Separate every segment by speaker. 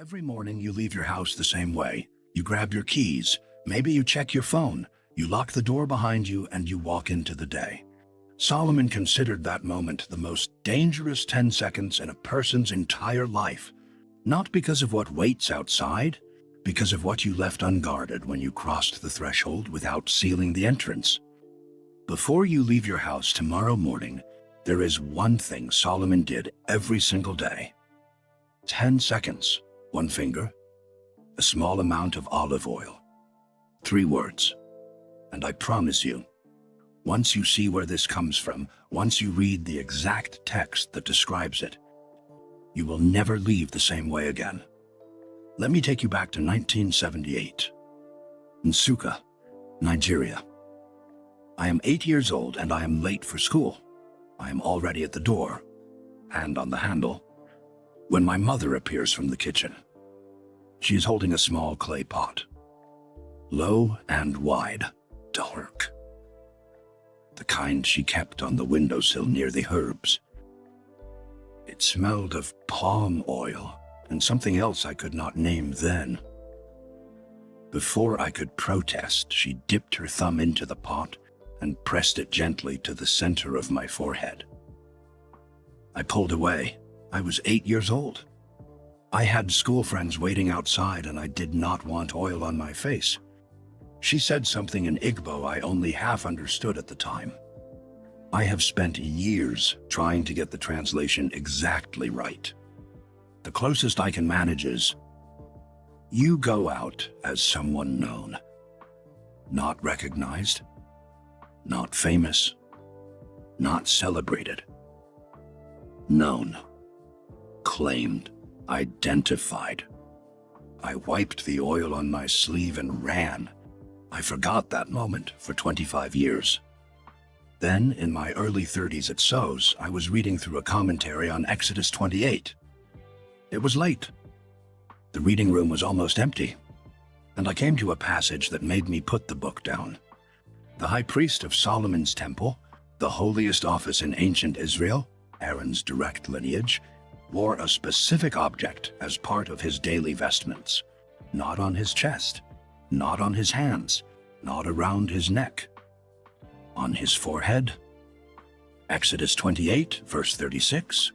Speaker 1: Every morning you leave your house the same way. You grab your keys, maybe you check your phone, you lock the door behind you, and you walk into the day. Solomon considered that moment the most dangerous 10 seconds in a person's entire life, not because of what waits outside, because of what you left unguarded when you crossed the threshold without sealing the entrance. Before you leave your house tomorrow morning, there is one thing Solomon did every single day. 10 seconds, one finger, a small amount of olive oil, 3 words. And I promise you, once you see where this comes from, once you read the exact text that describes it, you will never leave the same way again. Let me take you back to 1978, Nsukka, Nigeria. I am 8 years old and I am late for school. I am already at the door, hand on the handle, when my mother appears from the kitchen. She is holding a small clay pot, low and wide, dark. The kind she kept on the windowsill near the herbs. It smelled of palm oil and something else I could not name then. Before I could protest, she dipped her thumb into the pot and pressed it gently to the center of my forehead. I pulled away. I was 8 years old. I had school friends waiting outside and I did not want oil on my face. She said something in Igbo I only half understood at the time. I have spent years trying to get the translation exactly right. The closest I can manage is, you go out as someone known. Not recognized, not famous, not celebrated. Known, claimed, identified. I wiped the oil on my sleeve and ran. I forgot that moment for 25 years. Then, in my early 30s at SOS, I was reading through a commentary on Exodus 28. It was late. The reading room was almost empty, and I came to a passage that made me put the book down. The high priest of Solomon's temple, the holiest office in ancient Israel, Aaron's direct lineage, wore a specific object as part of his daily vestments, not on his chest, not on his hands, not around his neck, on his forehead. Exodus 28, verse 36,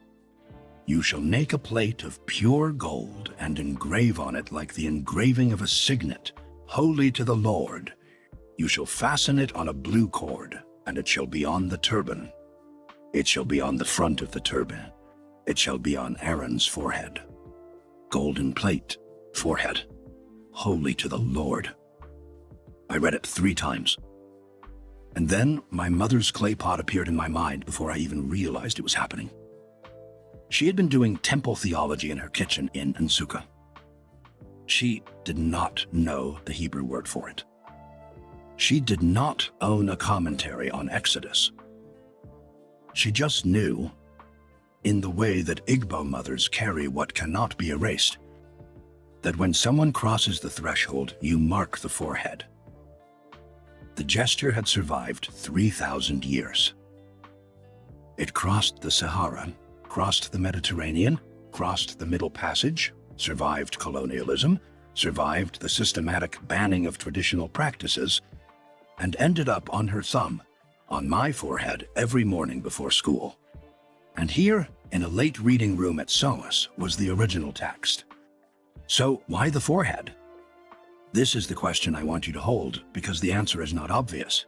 Speaker 1: you shall make a plate of pure gold and engrave on it like the engraving of a signet, holy to the Lord. You shall fasten it on a blue cord, and it shall be on the turban. It shall be on the front of the turban. It shall be on Aaron's forehead. Golden plate, forehead, holy to the Lord. I read it 3 times. And then my mother's clay pot appeared in my mind before I even realized it was happening. She had been doing temple theology in her kitchen in Nsukka. She did not know the Hebrew word for it. She did not own a commentary on Exodus. She just knew, in the way that Igbo mothers carry what cannot be erased, that when someone crosses the threshold, you mark the forehead. The gesture had survived 3,000 years. It crossed the Sahara, crossed the Mediterranean, crossed the Middle Passage, survived colonialism, survived the systematic banning of traditional practices, and ended up on her thumb, on my forehead every morning before school. And here, in a late reading room at SOAS, was the original text. So why the forehead? This is the question I want you to hold, because the answer is not obvious.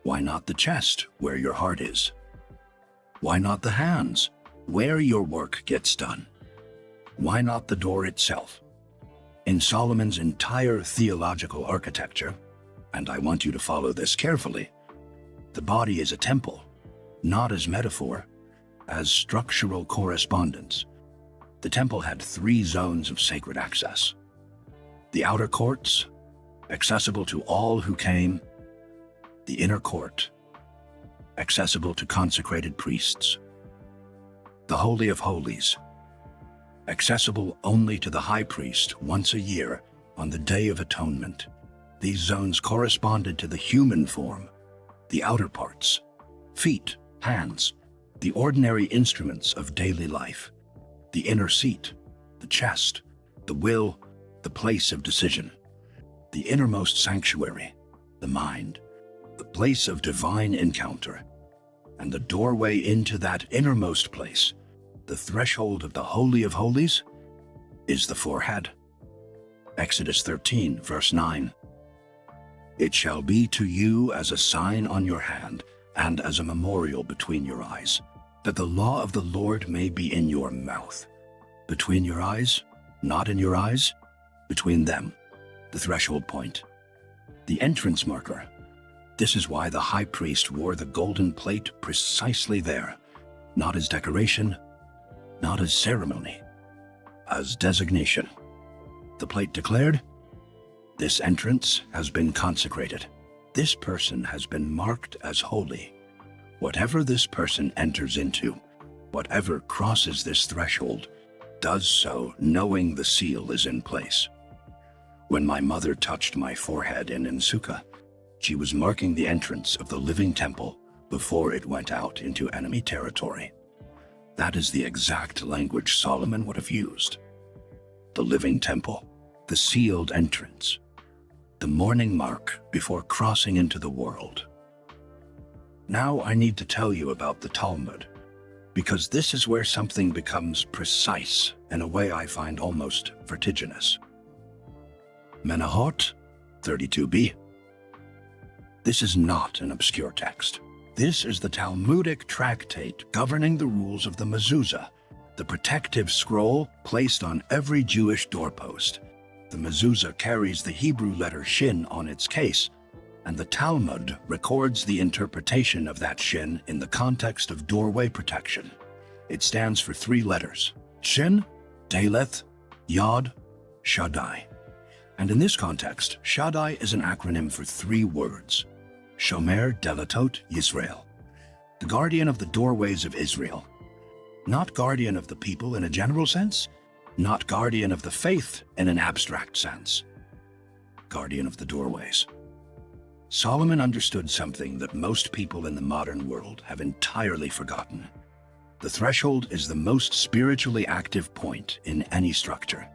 Speaker 1: Why not the chest, where your heart is? Why not the hands, where your work gets done? Why not the door itself? In Solomon's entire theological architecture, and I want you to follow this carefully, the body is a temple, not as metaphor, as structural correspondence. The temple had 3 zones of sacred access. The outer courts, accessible to all who came. The inner court, accessible to consecrated priests. The Holy of Holies, accessible only to the high priest once a year on the Day of Atonement. These zones corresponded to the human form, the outer parts, feet, hands, the ordinary instruments of daily life, the inner seat, the chest, the will, the place of decision, the innermost sanctuary, the mind, the place of divine encounter, and the doorway into that innermost place, the threshold of the Holy of Holies, is the forehead. Exodus 13, verse 9. It shall be to you as a sign on your hand and as a memorial between your eyes, that the law of the Lord may be in your mouth. Between your eyes, not in your eyes, between them, the threshold point, the entrance marker. This is why the high priest wore the golden plate precisely there, not as decoration, not as ceremony, as designation. The plate declared, this entrance has been consecrated. This person has been marked as holy. Whatever this person enters into, whatever crosses this threshold, does so knowing the seal is in place. When my mother touched my forehead in Sukkah, she was marking the entrance of the living temple before it went out into enemy territory. That is the exact language Solomon would have used. The living temple, the sealed entrance, the morning mark before crossing into the world. Now I need to tell you about the Talmud, because this is where something becomes precise in a way I find almost vertiginous. Menahot 32b. This is not an obscure text. This is the Talmudic tractate governing the rules of the mezuzah, the protective scroll placed on every Jewish doorpost. The mezuzah carries the Hebrew letter shin on its case, and the Talmud records the interpretation of that shin in the context of doorway protection. It stands for 3 letters: shin, daleth, yod, Shaddai. And in this context, Shaddai is an acronym for 3 words: Shomer Delatot Yisrael, the guardian of the doorways of Israel. Not guardian of the people in a general sense, not guardian of the faith in an abstract sense. Guardian of the doorways. Solomon understood something that most people in the modern world have entirely forgotten. The threshold is the most spiritually active point in any structure.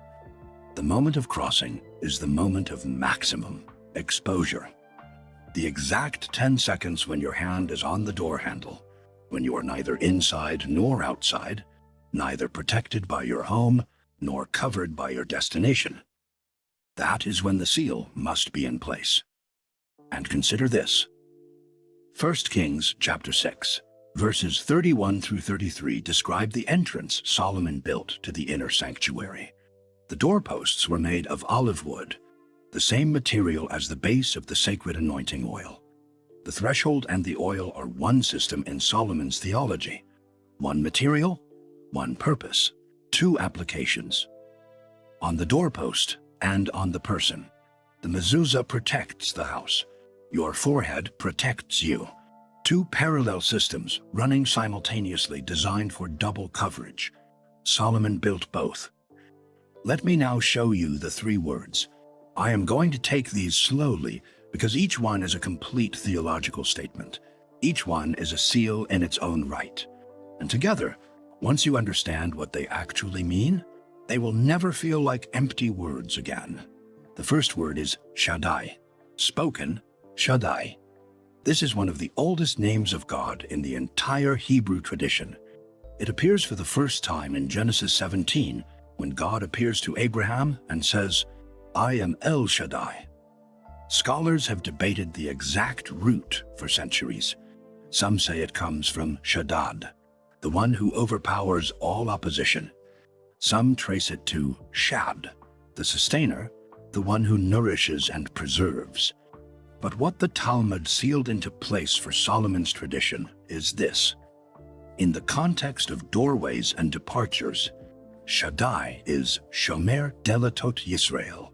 Speaker 1: The moment of crossing is the moment of maximum exposure. The exact 10 seconds when your hand is on the door handle, when you are neither inside nor outside, neither protected by your home nor covered by your destination. That is when the seal must be in place. And consider this. 1 Kings chapter 6, verses 31 through 33 describe the entrance Solomon built to the inner sanctuary. The doorposts were made of olive wood, the same material as the base of the sacred anointing oil. The threshold and the oil are one system in Solomon's theology. One material, one purpose, 2 applications. On the doorpost and on the person, the mezuzah protects the house. Your forehead protects you. 2 parallel systems running simultaneously designed for double coverage. Solomon built both. Let me now show you the 3 words. I am going to take these slowly because each one is a complete theological statement. Each one is a seal in its own right. And together, once you understand what they actually mean, they will never feel like empty words again. The first word is Shaddai. Spoken, Shaddai. This is one of the oldest names of God in the entire Hebrew tradition. It appears for the first time in Genesis 17, when God appears to Abraham and says, I am El Shaddai. Scholars have debated the exact root for centuries. Some say it comes from Shaddad, the one who overpowers all opposition. Some trace it to Shad, the sustainer, the one who nourishes and preserves. But what the Talmud sealed into place for Solomon's tradition is this. In the context of doorways and departures, Shaddai is Shomer Delatot Yisrael,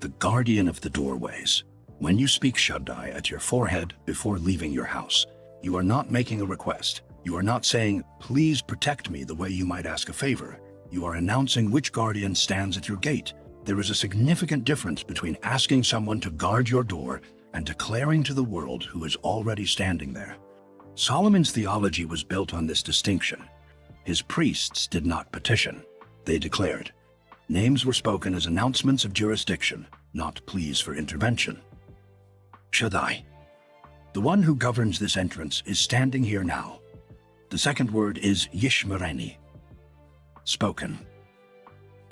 Speaker 1: the guardian of the doorways. When you speak Shaddai at your forehead before leaving your house, you are not making a request. You are not saying, please protect me the way you might ask a favor. You are announcing which guardian stands at your gate. There is a significant difference between asking someone to guard your door and declaring to the world who is already standing there. Solomon's theology was built on this distinction. His priests did not petition. They declared. Names were spoken as announcements of jurisdiction, not pleas for intervention. Shaddai, the one who governs this entrance, is standing here now. The second word is YISHMERENI, spoken.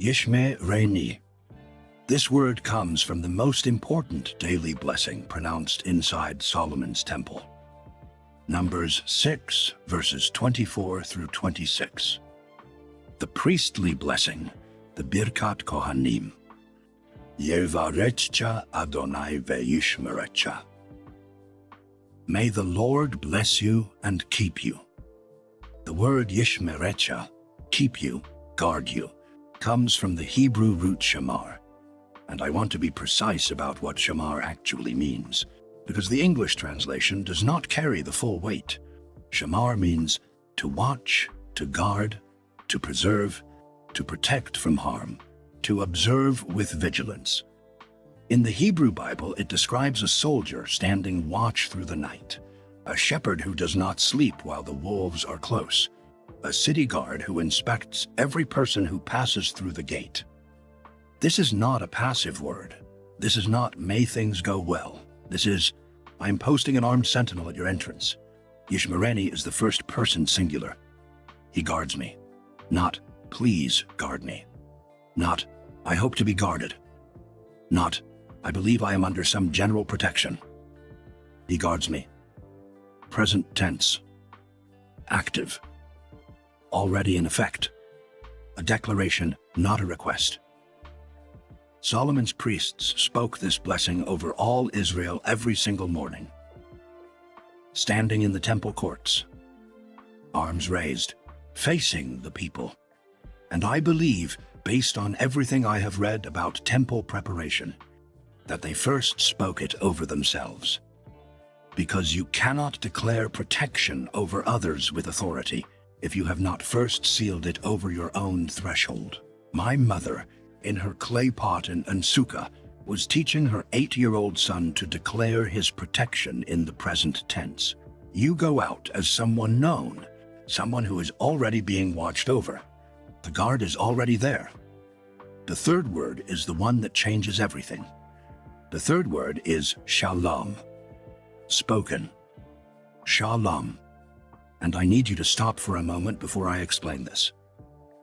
Speaker 1: YISHMERENI. This word comes from the most important daily blessing pronounced inside Solomon's temple. Numbers 6, verses 24 through 26. The priestly blessing, the Birkat Kohanim. Yevarecha Adonai veYishmerecha. May the Lord bless you and keep you. The word Yishmerecha, keep you, guard you, comes from the Hebrew root shamar. And I want to be precise about what shamar actually means, because the English translation does not carry the full weight. Shamar means to watch, to guard, to preserve, to protect from harm, to observe with vigilance. In the Hebrew Bible, it describes a soldier standing watch through the night, a shepherd who does not sleep while the wolves are close, a city guard who inspects every person who passes through the gate. This is not a passive word. This is not, may things go well. This is, I am posting an armed sentinel at your entrance. YISHMERENI is the first person singular. He guards me. Not, please guard me. Not, I hope to be guarded. Not, I believe I am under some general protection. He guards me. Present tense. Active. Already in effect. A declaration, not a request. Solomon's priests spoke this blessing over all Israel every single morning. Standing in the temple courts, arms raised, facing the people. And I believe, based on everything I have read about temple preparation, that they first spoke it over themselves. Because you cannot declare protection over others with authority if you have not first sealed it over your own threshold. My mother, in her clay pot in Unsuka, was teaching her 8-year-old son to declare his protection in the present tense. You go out as someone known, someone who is already being watched over. The guard is already there. The third word is the one that changes everything. The third word is SHALOM, spoken. SHALOM. And I need you to stop for a moment before I explain this.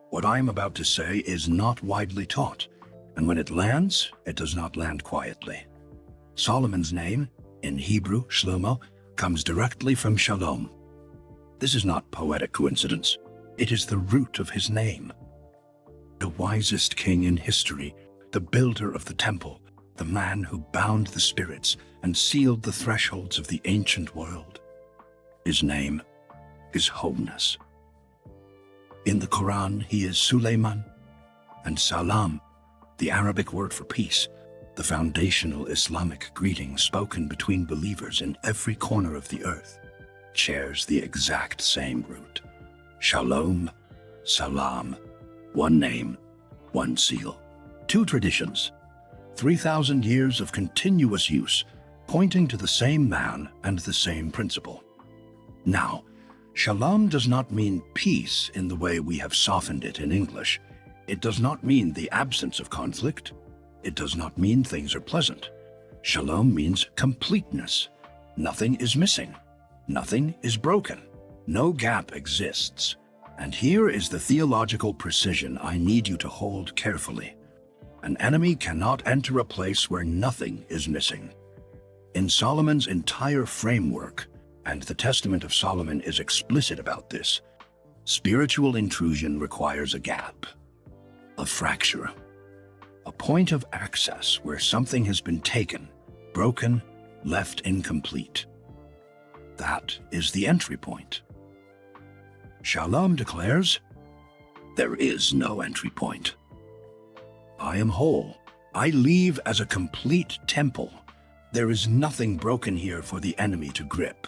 Speaker 1: What I am about to say is not widely taught, and when it lands, it does not land quietly. Solomon's name, in Hebrew, Shlomo, comes directly from Shalom. This is not poetic coincidence. It is the root of his name. The wisest king in history, the builder of the temple, the man who bound the spirits and sealed the thresholds of the ancient world. His name is wholeness. In the Quran, he is Suleiman, and Salam, the Arabic word for peace, the foundational Islamic greeting spoken between believers in every corner of the earth, shares the exact same root. Shalom, Salam, one name, one seal. Two traditions, 3,000 years of continuous use, pointing to the same man and the same principle. Now, Shalom does not mean peace in the way we have softened it in English. It does not mean the absence of conflict. It does not mean things are pleasant. Shalom means completeness. Nothing is missing. Nothing is broken. No gap exists. And here is the theological precision I need you to hold carefully. An enemy cannot enter a place where nothing is missing. In Solomon's entire framework, and the Testament of Solomon is explicit about this, spiritual intrusion requires a gap, a fracture, a point of access where something has been taken, broken, left incomplete. That is the entry point. Shalom declares, there is no entry point. I am whole. I leave as a complete temple. There is nothing broken here for the enemy to grip.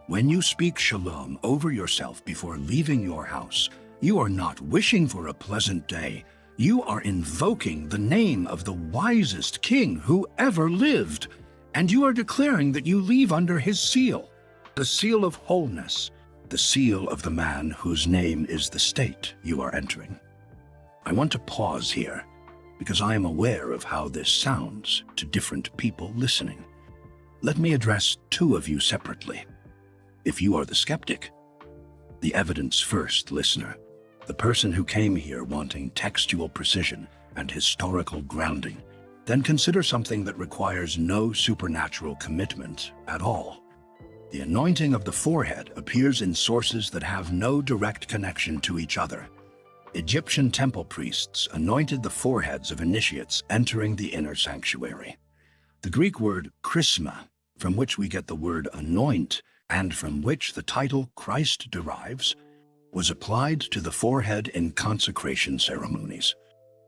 Speaker 1: When you speak shalom over yourself before leaving your house, you are not wishing for a pleasant day. You are invoking the name of the wisest king who ever lived, and you are declaring that you leave under his seal, the seal of wholeness, the seal of the man whose name is the state you are entering. I want to pause here, because I am aware of how this sounds to different people listening. Let me address two of you separately. If you are the skeptic, the evidence first listener, the person who came here wanting textual precision and historical grounding, then consider something that requires no supernatural commitment at all. The anointing of the forehead appears in sources that have no direct connection to each other. Egyptian temple priests anointed the foreheads of initiates entering the inner sanctuary. The Greek word chrisma, from which we get the word anoint, and from which the title Christ derives, was applied to the forehead in consecration ceremonies.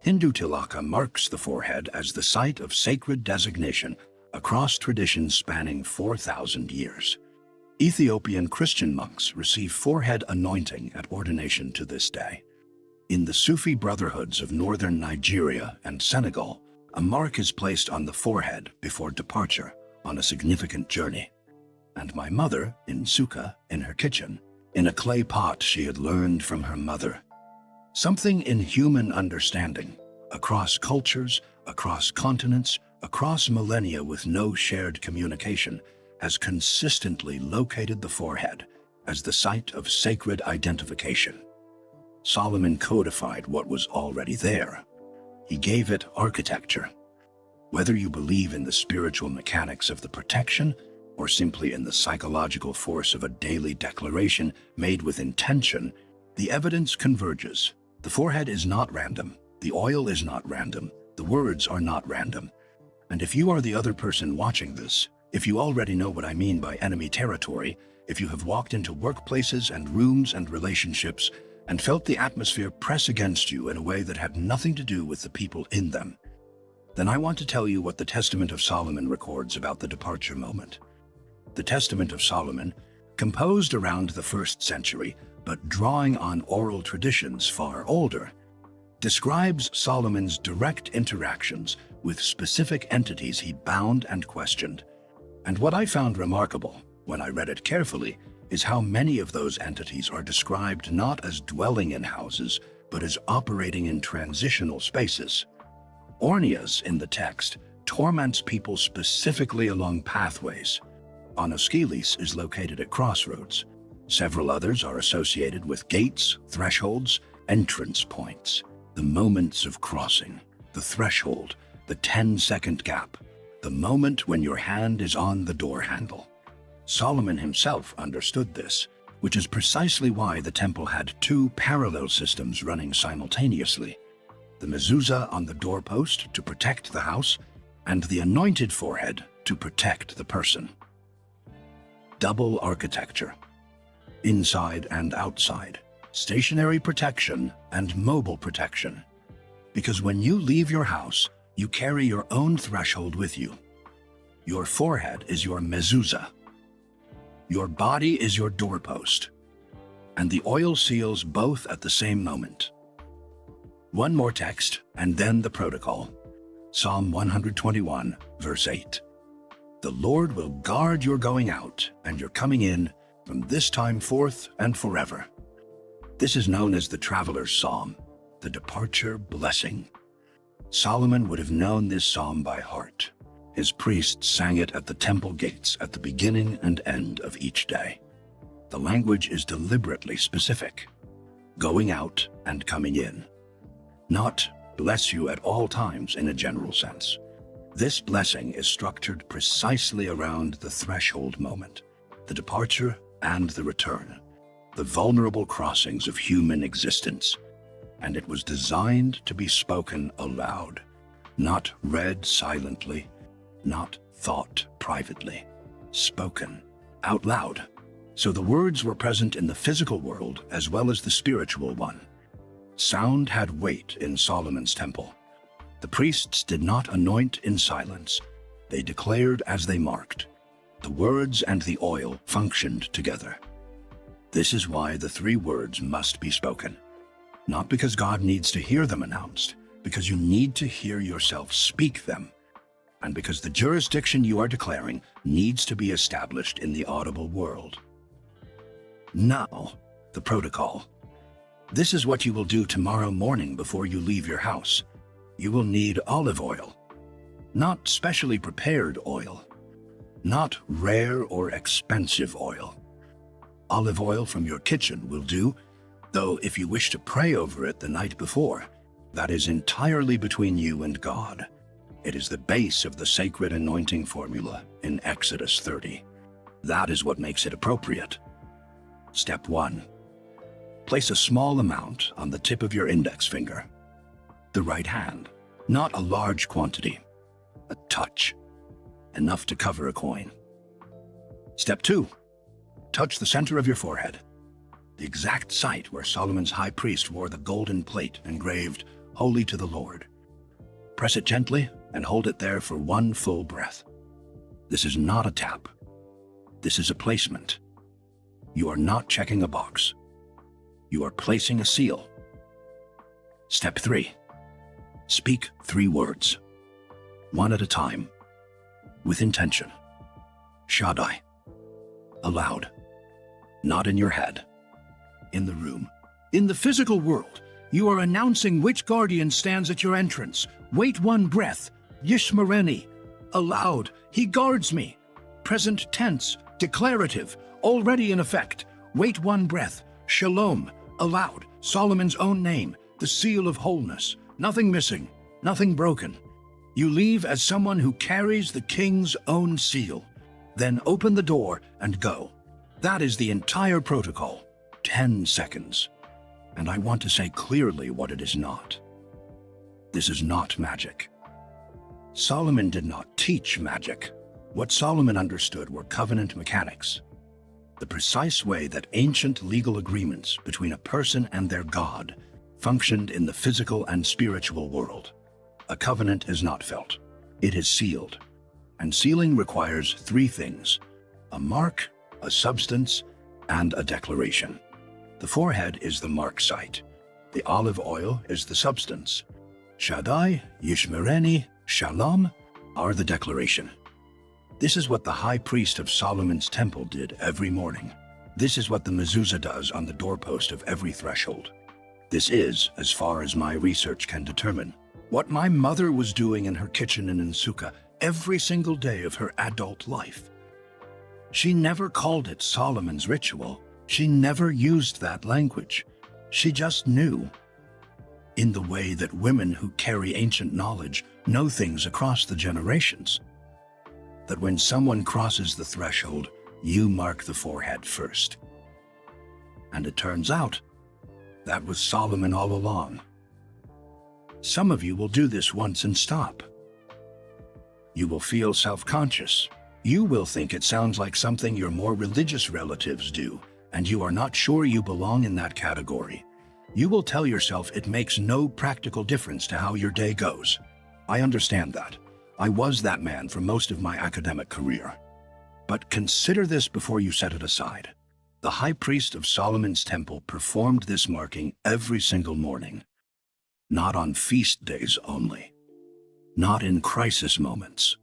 Speaker 1: Hindu tilaka marks the forehead as the site of sacred designation across traditions spanning 4,000 years. Ethiopian Christian monks receive forehead anointing at ordination to this day. In the Sufi brotherhoods of northern Nigeria and Senegal, a mark is placed on the forehead before departure on a significant journey. And my mother, in Sukkah, in her kitchen, in a clay pot she had learned from her mother. Something in human understanding, across cultures, across continents, across millennia with no shared communication, has consistently located the forehead as the site of sacred identification. Solomon codified what was already there. He gave it architecture. Whether you believe in the spiritual mechanics of the protection or simply in the psychological force of a daily declaration made with intention, the evidence converges. The forehead is not random. The oil is not random. The words are not random. And if you are the other person watching this, if you already know what I mean by enemy territory, if you have walked into workplaces and rooms and relationships and felt the atmosphere press against you in a way that had nothing to do with the people in them, then I want to tell you what the Testament of Solomon records about the departure moment. The Testament of Solomon, composed around the 1st century, but drawing on oral traditions far older, describes Solomon's direct interactions with specific entities he bound and questioned. And what I found remarkable, when I read it carefully, is how many of those entities are described not as dwelling in houses, but as operating in transitional spaces. Ornias in the text torments people specifically along pathways. Onoskelis is located at crossroads. Several others are associated with gates, thresholds, entrance points, the moments of crossing, the threshold, the 10-second gap, the moment when your hand is on the door handle. Solomon himself understood this, which is precisely why the temple had two parallel systems running simultaneously: the mezuzah on the doorpost to protect the house, and the anointed forehead to protect the person. Double architecture. Inside and outside. Stationary protection and mobile protection. Because when you leave your house, you carry your own threshold with you. Your forehead is your mezuzah. Your body is your doorpost. And the oil seals both at the same moment. One more text, and then the protocol. Psalm 121, verse 8. The Lord will guard your going out and your coming in from this time forth and forever. This is known as the Traveler's Psalm, the departure blessing. Solomon would have known this psalm by heart. His priests sang it at the temple gates at the beginning and end of each day. The language is deliberately specific. Going out and coming in. Not bless you at all times in a general sense. This blessing is structured precisely around the threshold moment, the departure and the return, the vulnerable crossings of human existence. And it was designed to be spoken aloud, not read silently, not thought privately, spoken out loud. So the words were present in the physical world as well as the spiritual one. Sound had weight in Solomon's temple. The priests did not anoint in silence. They declared as they marked. The words and the oil functioned together. This is why the three words must be spoken. Not because God needs to hear them announced, because you need to hear yourself speak them, and because the jurisdiction you are declaring needs to be established in the audible world. Now, the protocol. This is what you will do tomorrow morning before you leave your house. You will need olive oil, not specially prepared oil, not rare or expensive oil. Olive oil from your kitchen will do, though if you wish to pray over it the night before, that is entirely between you and God. It is the base of the sacred anointing formula in Exodus 30. That is what makes it appropriate. Step 1. Place a small amount on the tip of your index finger. The right hand, not a large quantity, a touch, enough to cover a coin. Step 2. Touch the center of your forehead, the exact site where Solomon's high priest wore the golden plate engraved, "Holy to the Lord." Press it gently and hold it there for one full breath. This is not a tap. This is a placement. You are not checking a box. You are placing a seal. Step 3. Speak 3 words, one at a time, with intention. Shaddai. Aloud. Not in your head. In the room. In the physical world, you are announcing which guardian stands at your entrance. Wait one breath. YISHMERENI. Aloud. He guards me. Present tense. Declarative. Already in effect. Wait one breath. SHALOM. Aloud. Solomon's own name. The seal of wholeness. Nothing missing. Nothing broken. You leave as someone who carries the king's own seal. Then open the door and go. That is the entire protocol. 10 seconds. And I want to say clearly what it is not. This is not magic. Solomon did not teach magic. What Solomon understood were covenant mechanics. The precise way that ancient legal agreements between a person and their God functioned in the physical and spiritual world. A covenant is not felt. It is sealed. And sealing requires 3 things: a mark, a substance, and a declaration. The forehead is the mark site. The olive oil is the substance. Shaddai, YISHMERENI, SHALOM are the declaration. This is what the high priest of Solomon's temple did every morning. This is what the mezuzah does on the doorpost of every threshold. This is, as far as my research can determine, what my mother was doing in her kitchen in Sukkah every single day of her adult life. She never called it Solomon's ritual. She never used that language. She just knew. In the way that women who carry ancient knowledge know things across the generations. That when someone crosses the threshold, you mark the forehead first. And it turns out, that was Solomon all along. Some of you will do this once and stop. You will feel self-conscious. You will think it sounds like something your more religious relatives do, and you are not sure you belong in that category. You will tell yourself it makes no practical difference to how your day goes. I understand that. I was that man for most of my academic career. But consider this before you set it aside. The high priest of Solomon's temple performed this marking every single morning. Not on feast days only. Not in crisis moments.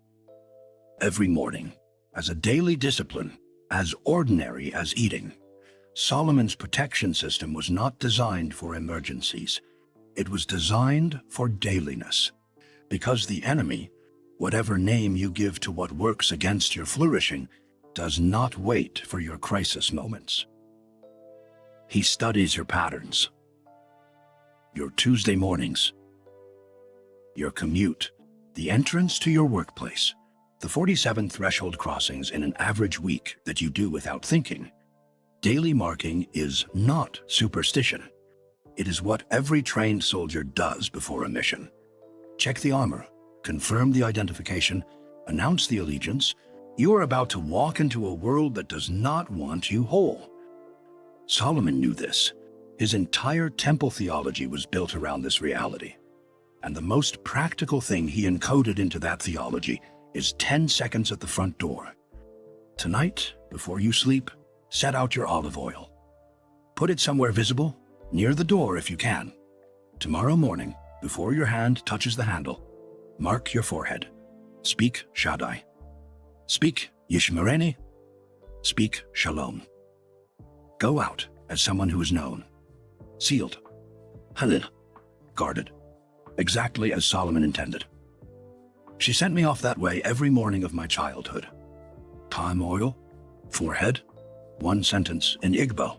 Speaker 1: Every morning, as a daily discipline, as ordinary as eating. Solomon's protection system was not designed for emergencies. It was designed for dailiness. Because the enemy, whatever name you give to what works against your flourishing, does not wait for your crisis moments. He studies your patterns. Your Tuesday mornings. Your commute. The entrance to your workplace. The 47 threshold crossings in an average week that you do without thinking. Daily marking is not superstition. It is what every trained soldier does before a mission. Check the armor, confirm the identification, announce the allegiance. You are about to walk into a world that does not want you whole. Solomon knew this. His entire temple theology was built around this reality. And the most practical thing he encoded into that theology is 10 seconds at the front door. Tonight, before you sleep, set out your olive oil. Put it somewhere visible, near the door if you can. Tomorrow morning, before your hand touches the handle, mark your forehead. Speak Shaddai. Speak YISHMERENI. Speak SHALOM. Go out as someone who is known. Sealed. Halil. Guarded. exactly as Solomon intended. She sent me off that way every morning of my childhood. Palm oil, forehead, one sentence in Igbo.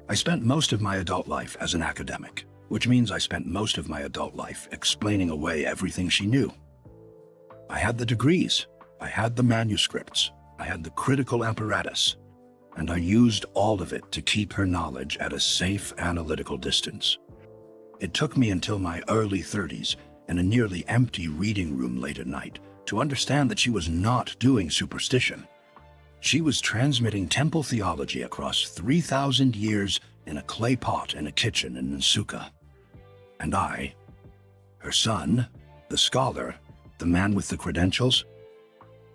Speaker 1: I spent most of my adult life as an academic, which means I spent most of my adult life explaining away everything she knew. I had the degrees, I had the manuscripts, I had the critical apparatus, and I used all of it to keep her knowledge at a safe analytical distance. It took me until my early 30s in a nearly empty reading room late at night to understand that she was not doing superstition. She was transmitting temple theology across 3,000 years in a clay pot in a kitchen in Nsuka. And I, her son, the scholar, the man with the credentials,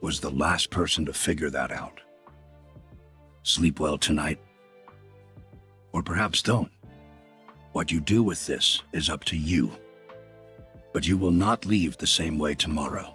Speaker 1: was the last person to figure that out. Sleep well tonight. Or perhaps don't. What you do with this is up to you. But you will not leave the same way tomorrow.